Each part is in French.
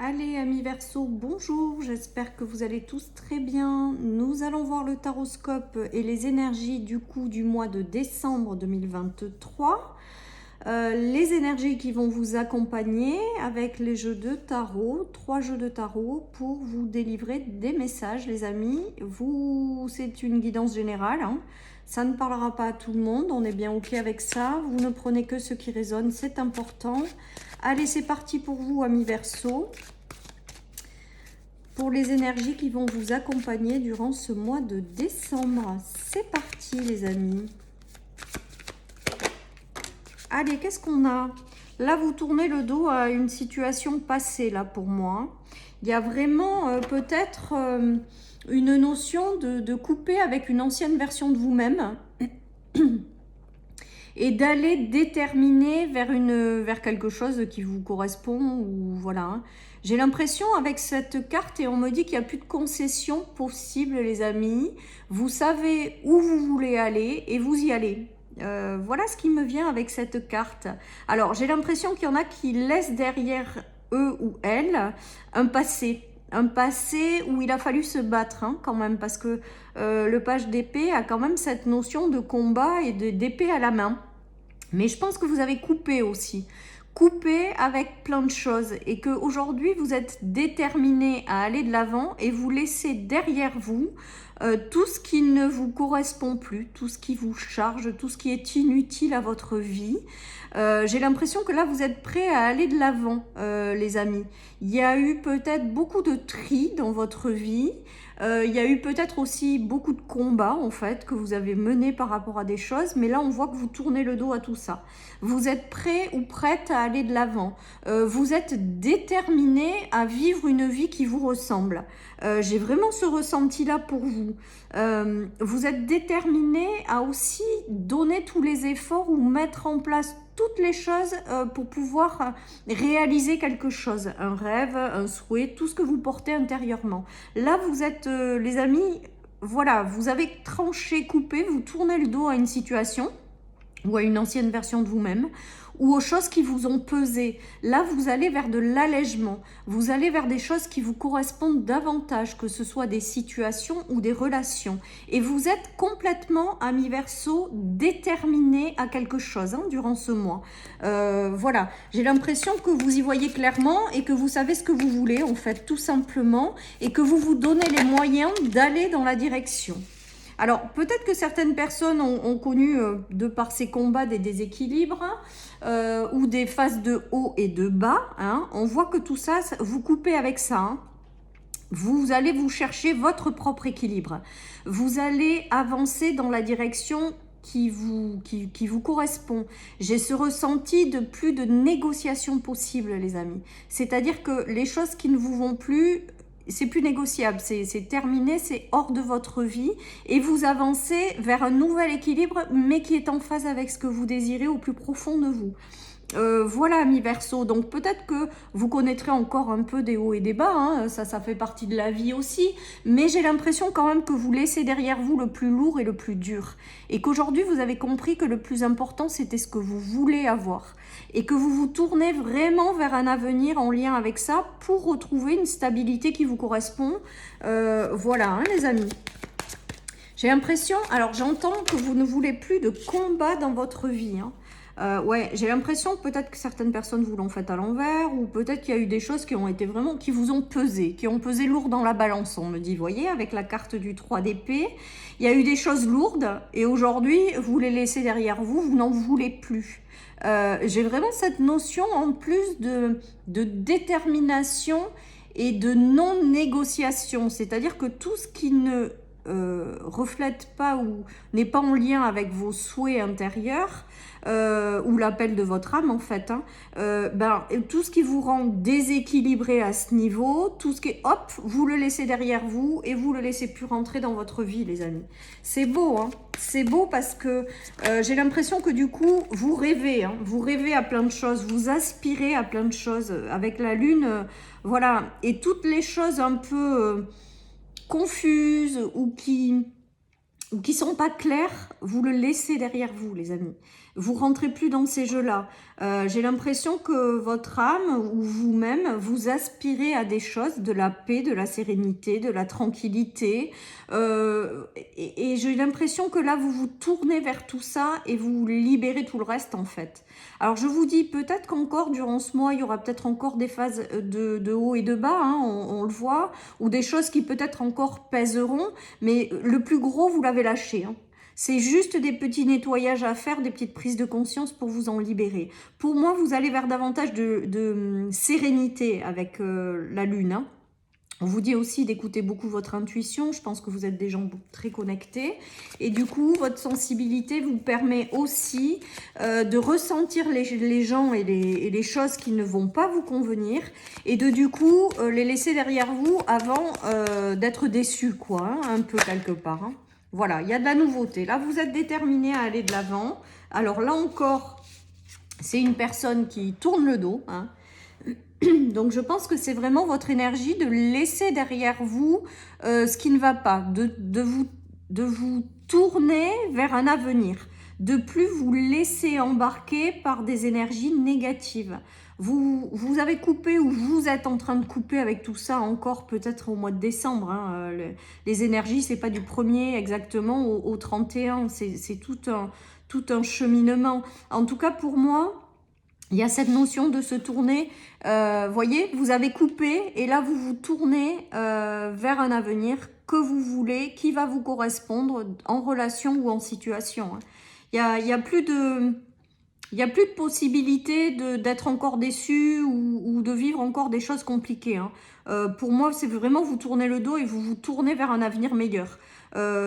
Allez, amis Verseau, bonjour, j'espère que vous allez tous très bien. Nous allons voir le taroscope et les énergies du coup du mois de décembre 2023. Les énergies qui vont vous accompagner avec les jeux de tarot, 3 jeux de tarot pour vous délivrer des messages, les amis. C'est une guidance générale, hein. Ça ne parlera pas à tout le monde, on est bien ok avec ça. Vous ne prenez que ce qui résonne, c'est important. Allez, c'est parti pour vous, amis Verseau. Pour les énergies qui vont vous accompagner durant ce mois de décembre. C'est parti, les amis. Allez, qu'est-ce qu'on a? Là, vous tournez le dos à une situation passée, là, pour moi. Il y a vraiment peut-être une notion de couper avec une ancienne version de vous-même et d'aller déterminer vers quelque chose qui vous correspond, ou voilà, hein. J'ai l'impression avec cette carte, et on me dit qu'il n'y a plus de concessions possibles, les amis. Vous savez où vous voulez aller et vous y allez. Voilà ce qui me vient avec cette carte. Alors, j'ai l'impression qu'il y en a qui laissent derrière eux ou elles un passé. Un passé où il a fallu se battre, hein, quand même, parce que le page d'épée a quand même cette notion de combat et d'épée à la main. Mais je pense que vous avez coupé aussi. Coupé avec plein de choses et qu'aujourd'hui vous êtes déterminé à aller de l'avant et vous laissez derrière vous tout ce qui ne vous correspond plus, tout ce qui vous charge, tout ce qui est inutile à votre vie. J'ai l'impression que là vous êtes prêts à aller de l'avant, les amis. Il y a eu peut-être beaucoup de tri dans votre vie. Il y a eu peut-être aussi beaucoup de combats en fait que vous avez menés par rapport à des choses, mais là on voit que vous tournez le dos à tout ça. Vous êtes prêt ou prête à aller de l'avant. Vous êtes déterminé à vivre une vie qui vous ressemble. J'ai vraiment ce ressenti-là pour vous. Vous êtes déterminé à aussi donner tous les efforts ou mettre en place toutes les choses pour pouvoir réaliser quelque chose, un rêve, un souhait, tout ce que vous portez intérieurement. Là, vous êtes, les amis, voilà, vous avez tranché, coupé, vous tournez le dos à une situation ou à une ancienne version de vous-même, ou aux choses qui vous ont pesé. Là, vous allez vers de l'allègement. Vous allez vers des choses qui vous correspondent davantage, que ce soit des situations ou des relations. Et vous êtes complètement, ami Verseau, déterminé à quelque chose durant ce mois. Voilà, j'ai l'impression que vous y voyez clairement et que vous savez ce que vous voulez, en fait, tout simplement, et que vous vous donnez les moyens d'aller dans la direction. Alors, peut-être que certaines personnes ont connu, de par ces combats, des déséquilibres ou des phases de haut et de bas, hein. On voit que tout ça, vous coupez avec ça, hein. Vous allez vous chercher votre propre équilibre. Vous allez avancer dans la direction qui vous correspond. J'ai ce ressenti de plus de négociations possibles, les amis. C'est-à-dire que les choses qui ne vous vont plus, c'est plus négociable, c'est terminé, c'est hors de votre vie et vous avancez vers un nouvel équilibre mais qui est en phase avec ce que vous désirez au plus profond de vous. Voilà, amis Verseau, donc peut-être que vous connaîtrez encore un peu des hauts et des bas, hein, ça fait partie de la vie aussi, mais j'ai l'impression quand même que vous laissez derrière vous le plus lourd et le plus dur, et qu'aujourd'hui vous avez compris que le plus important c'était ce que vous voulez avoir, et que vous vous tournez vraiment vers un avenir en lien avec ça pour retrouver une stabilité qui vous correspond. Voilà, hein, les amis. J'ai l'impression, alors j'entends que vous ne voulez plus de combat dans votre vie, hein. Ouais, j'ai l'impression que peut-être que certaines personnes vous l'ont fait à l'envers, ou peut-être qu'il y a eu des choses qui ont été vraiment, qui vous ont pesé, qui ont pesé lourd dans la balance, on me dit, vous voyez, avec la carte du 3 d'épée, il y a eu des choses lourdes, et aujourd'hui, vous les laissez derrière vous, vous n'en voulez plus. J'ai vraiment cette notion en plus de détermination et de non-négociation, c'est-à-dire que tout ce qui ne reflète pas ou n'est pas en lien avec vos souhaits intérieurs, ou l'appel de votre âme en fait, hein, tout ce qui vous rend déséquilibré à ce niveau, tout ce qui est hop, vous le laissez derrière vous et vous le laissez plus rentrer dans votre vie, les amis. C'est beau, hein, c'est beau parce que j'ai l'impression que du coup vous rêvez, hein, vous rêvez à plein de choses, vous aspirez à plein de choses avec la lune, voilà, et toutes les choses un peu confuses ou qui ou qui sont pas clairs, vous le laissez derrière vous, les amis. Vous rentrez plus dans ces jeux-là. J'ai l'impression que votre âme ou vous-même, vous aspirez à des choses, de la paix, de la sérénité, de la tranquillité. Et j'ai l'impression que là, vous vous tournez vers tout ça et vous libérez tout le reste, en fait. Alors, je vous dis, peut-être qu'encore, durant ce mois, il y aura peut-être encore des phases de haut et de bas, hein, on le voit, ou des choses qui peut-être encore pèseront, mais le plus gros, vous l'avez lâché, hein. C'est juste des petits nettoyages à faire, des petites prises de conscience pour vous en libérer. Pour moi, vous allez vers davantage de sérénité avec la Lune, hein. On vous dit aussi d'écouter beaucoup votre intuition. Je pense que vous êtes des gens très connectés. Et du coup, votre sensibilité vous permet aussi de ressentir les gens et les choses qui ne vont pas vous convenir. Et de du coup, les laisser derrière vous avant d'être déçus, quoi, hein, un peu quelque part, hein. Voilà, il y a de la nouveauté. Là, vous êtes déterminé à aller de l'avant. Alors là encore, c'est une personne qui tourne le dos, hein. Donc, je pense que c'est vraiment votre énergie de laisser derrière vous ce qui ne va pas, de vous tourner vers un avenir, de plus vous laisser embarquer par des énergies négatives. Vous avez coupé ou vous êtes en train de couper avec tout ça encore peut-être au mois de décembre, hein. Les énergies, c'est pas du 1er exactement au 31, c'est tout un cheminement. En tout cas, pour moi, il y a cette notion de se tourner, voyez, vous avez coupé et là vous vous tournez vers un avenir que vous voulez, qui va vous correspondre en relation ou en situation, hein. Il y a plus de... Il n'y a plus de possibilité d'être encore déçu ou de vivre encore des choses compliquées, hein. Pour moi, c'est vraiment vous tournez le dos et vous vous tournez vers un avenir meilleur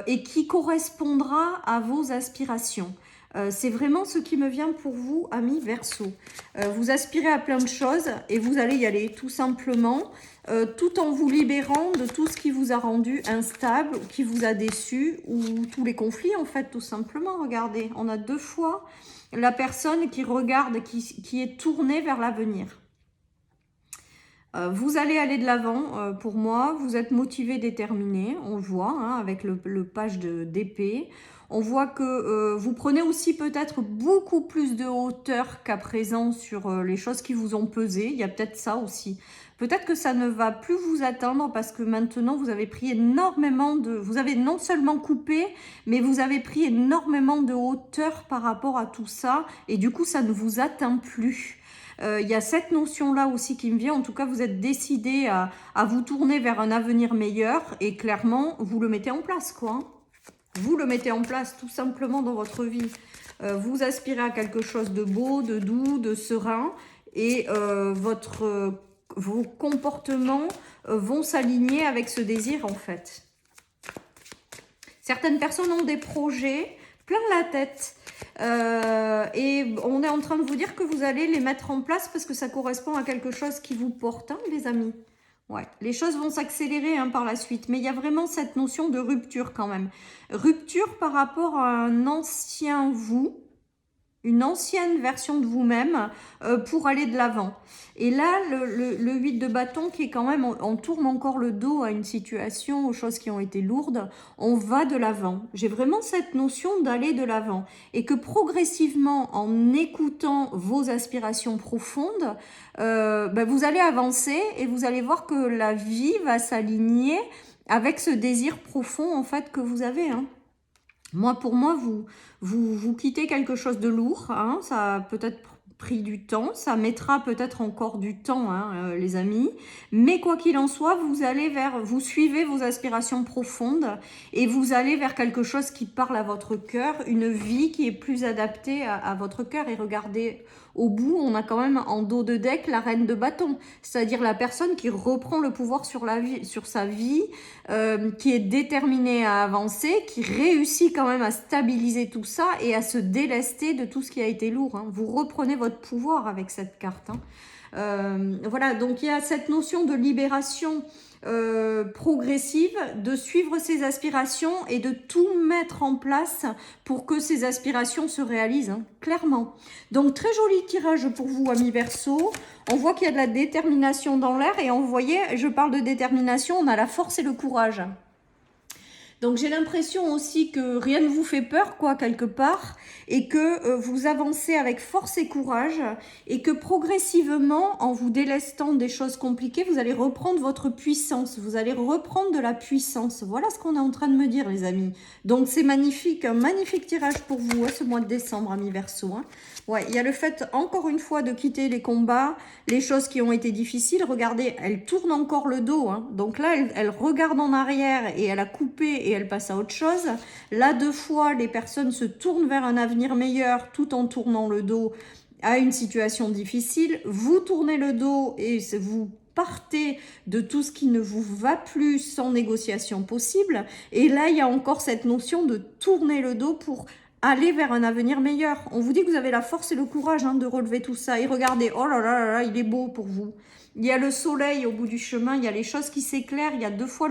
et qui correspondra à vos aspirations. C'est vraiment ce qui me vient pour vous, amis Verseau. Vous aspirez à plein de choses et vous allez y aller tout simplement, tout en vous libérant de tout ce qui vous a rendu instable, qui vous a déçu ou tous les conflits en fait, tout simplement. Regardez, on a 2 fois la personne qui regarde, qui est tournée vers l'avenir. Vous allez aller de l'avant, pour moi, vous êtes motivé, déterminé, on le voit, hein, avec le page d'épée. On voit que vous prenez aussi peut-être beaucoup plus de hauteur qu'à présent sur les choses qui vous ont pesé, il y a peut-être ça aussi. Peut-être que ça ne va plus vous atteindre parce que maintenant vous avez pris énormément de... Vous avez non seulement coupé, mais vous avez pris énormément de hauteur par rapport à tout ça et du coup ça ne vous atteint plus. Il y a cette notion-là aussi qui me vient. En tout cas, vous êtes décidé à vous tourner vers un avenir meilleur et clairement, vous le mettez en place, quoi, hein. Vous le mettez en place tout simplement dans votre vie. Vous aspirez à quelque chose de beau, de doux, de serein et vos comportements vont s'aligner avec ce désir en fait. Certaines personnes ont des projets plein la tête et on est en train de vous dire que vous allez les mettre en place parce que ça correspond à quelque chose qui vous porte, hein, les amis. Ouais, les choses vont s'accélérer, hein, par la suite, mais il y a vraiment cette notion de rupture quand même. Rupture par rapport à un ancien vous, une ancienne version de vous-même pour aller de l'avant. Et là, le 8 de bâton qui est quand même, on tourne encore le dos à une situation, aux choses qui ont été lourdes, on va de l'avant. J'ai vraiment cette notion d'aller de l'avant. Et que progressivement, en écoutant vos aspirations profondes, vous allez avancer et vous allez voir que la vie va s'aligner avec ce désir profond en fait que vous avez, hein. Pour moi, vous quittez quelque chose de lourd, hein, ça a peut-être pris du temps, ça mettra peut-être encore du temps, hein, les amis, mais quoi qu'il en soit, vous suivez vos aspirations profondes et vous allez vers quelque chose qui parle à votre cœur, une vie qui est plus adaptée à votre cœur. Et regardez, au bout, on a quand même en dos de deck la reine de bâton, c'est-à-dire la personne qui reprend le pouvoir sur sa vie, qui est déterminée à avancer, qui réussit quand même à stabiliser tout ça et à se délester de tout ce qui a été lourd, hein. Vous reprenez votre pouvoir avec cette carte, hein. Voilà, donc il y a cette notion de libération progressive, de suivre ses aspirations et de tout mettre en place pour que ces aspirations se réalisent, hein, clairement. Donc très joli tirage pour vous, amis Verseau. On voit qu'il y a de la détermination dans l'air et on voyait, je parle de détermination, on a la force et le courage. Donc j'ai l'impression aussi que rien ne vous fait peur, quoi, quelque part, et que vous avancez avec force et courage, et que progressivement, en vous délestant des choses compliquées, vous allez reprendre votre puissance, vous allez reprendre de la puissance. Voilà ce qu'on est en train de me dire, les amis. Donc c'est magnifique, un magnifique tirage pour vous, ce mois de décembre, amis Verseau. Ouais, il y a le fait, encore une fois, de quitter les combats, les choses qui ont été difficiles. Regardez, elle tourne encore le dos. Donc là, elle regarde en arrière et elle a coupé et elle passe à autre chose. Là, 2 fois, les personnes se tournent vers un avenir meilleur tout en tournant le dos à une situation difficile. Vous tournez le dos et vous partez de tout ce qui ne vous va plus sans négociation possible. Et là, il y a encore cette notion de tourner le dos pour aller vers un avenir meilleur. On vous dit que vous avez la force et le courage de relever tout ça. Et regardez, oh là là là là, il est beau pour vous. Il y a le soleil au bout du chemin, il y a les choses qui s'éclairent, il y a 2 fois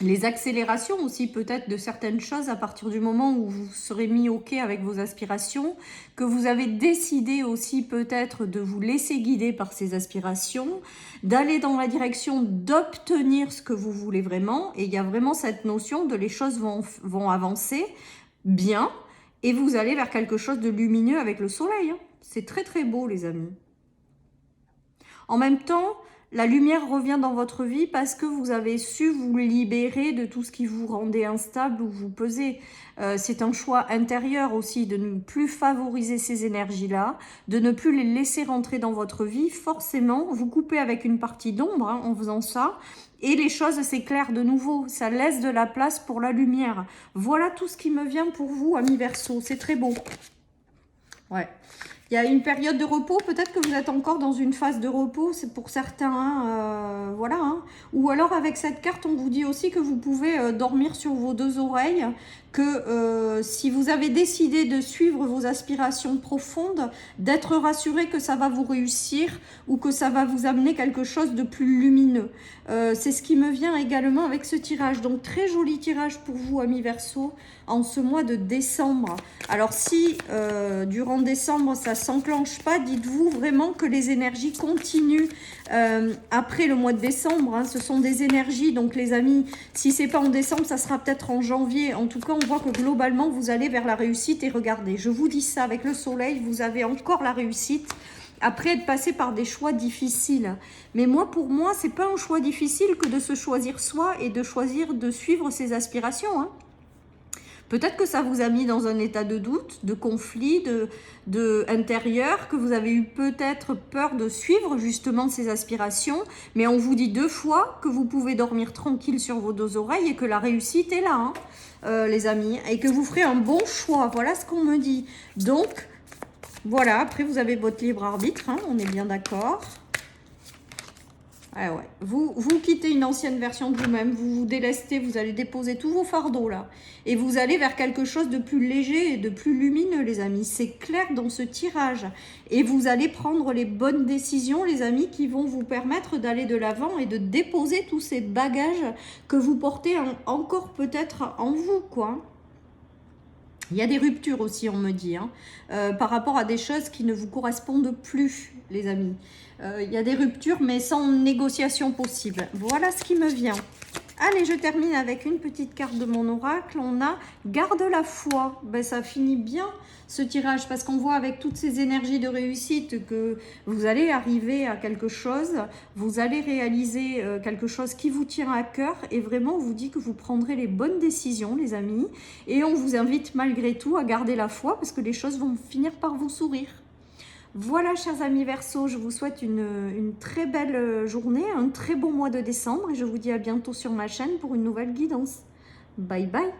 les accélérations aussi peut-être de certaines choses à partir du moment où vous serez mis au quai avec vos aspirations, que vous avez décidé aussi peut-être de vous laisser guider par ces aspirations, d'aller dans la direction d'obtenir ce que vous voulez vraiment. Et il y a vraiment cette notion de les choses vont avancer bien et vous allez vers quelque chose de lumineux avec le soleil. C'est très très beau, les amis. En même temps, la lumière revient dans votre vie parce que vous avez su vous libérer de tout ce qui vous rendait instable ou vous pesait. C'est un choix intérieur aussi de ne plus favoriser ces énergies-là, de ne plus les laisser rentrer dans votre vie. Forcément, vous coupez avec une partie d'ombre en faisant ça. Et les choses s'éclairent de nouveau. Ça laisse de la place pour la lumière. Voilà tout ce qui me vient pour vous, amis Verseau. C'est très beau. Ouais. Il y a une période de repos, peut-être que vous êtes encore dans une phase de repos, c'est pour certains, voilà. Ou alors avec cette carte, on vous dit aussi que vous pouvez dormir sur vos 2 oreilles, que si vous avez décidé de suivre vos aspirations profondes, d'être rassuré que ça va vous réussir ou que ça va vous amener quelque chose de plus lumineux. C'est ce qui me vient également avec ce tirage. Donc très joli tirage pour vous, amis Verseau, en ce mois de décembre. Alors si durant décembre ça s'enclenche pas, dites-vous vraiment que les énergies continuent après le mois de décembre. Ce sont des énergies, donc les amis, si c'est pas en décembre, ça sera peut-être en janvier. En tout cas, on voit que globalement, vous allez vers la réussite. Et regardez, je vous dis ça, avec le soleil, vous avez encore la réussite. Après être passé par des choix difficiles. Mais moi, pour moi, c'est pas un choix difficile que de se choisir soi et de choisir de suivre ses aspirations. Peut-être que ça vous a mis dans un état de doute, de conflit, de intérieur, que vous avez eu peut-être peur de suivre justement ces aspirations. Mais on vous dit 2 fois que vous pouvez dormir tranquille sur vos 2 oreilles et que la réussite est là, les amis. Et que vous ferez un bon choix. Voilà ce qu'on me dit. Donc, voilà. Après, vous avez votre libre arbitre. On est bien d'accord. Ah ouais. Vous quittez une ancienne version de vous-même, vous vous délestez, vous allez déposer tous vos fardeaux là. Et vous allez vers quelque chose de plus léger et de plus lumineux, les amis. C'est clair dans ce tirage. Et vous allez prendre les bonnes décisions, les amis, qui vont vous permettre d'aller de l'avant et de déposer tous ces bagages que vous portez encore peut-être en vous, quoi. Il y a des ruptures aussi, on me dit, par rapport à des choses qui ne vous correspondent plus, les amis. Il y a des ruptures, mais sans négociation possible. Voilà ce qui me vient. Allez, je termine avec une petite carte de mon oracle. On a « Garde la foi ». Ben, ça finit bien ce tirage parce qu'on voit avec toutes ces énergies de réussite que vous allez arriver à quelque chose. Vous allez réaliser quelque chose qui vous tient à cœur. Et vraiment, on vous dit que vous prendrez les bonnes décisions, les amis. Et on vous invite malgré tout à garder la foi parce que les choses vont finir par vous sourire. Voilà, chers amis Verseau, je vous souhaite une très belle journée, un très bon mois de décembre et je vous dis à bientôt sur ma chaîne pour une nouvelle guidance. Bye bye.